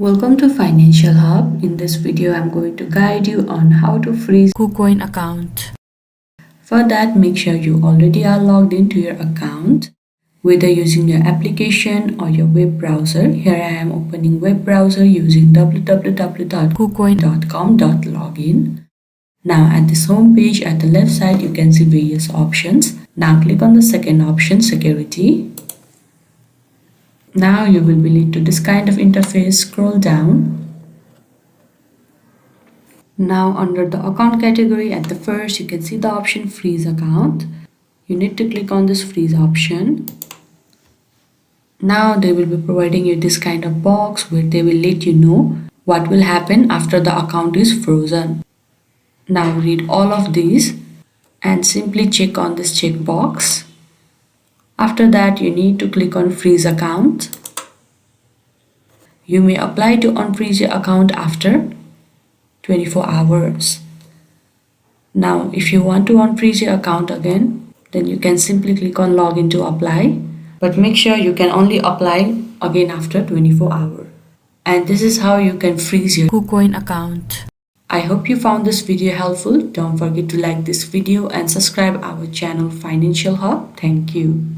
Welcome to Financial Hub. In this video, I'm going to guide you on how to freeze KuCoin account. For that, make sure you already are logged into your account, whether using your application or your web browser. Here I am opening web browser using www.kucoin.com.login. Now at this home page at the left side, you can see various options. Now click on the second option, security. Now you will be led to this kind of interface. Scroll down. Now under the account category at the first, you can see the option freeze account. You need to click on this freeze option. Now they will be providing you this kind of box where they will let you know what will happen after the account is frozen. Now read all of these and simply check on this checkbox. After that, you need to click on freeze account. You may apply to unfreeze your account after 24 hours. Now, if you want to unfreeze your account again, then you can simply click on login to apply. But make sure you can only apply again after 24 hours. And this is how you can freeze your KuCoin account. I hope you found this video helpful. Don't forget to like this video and subscribe our channel Financial Hub. Thank you.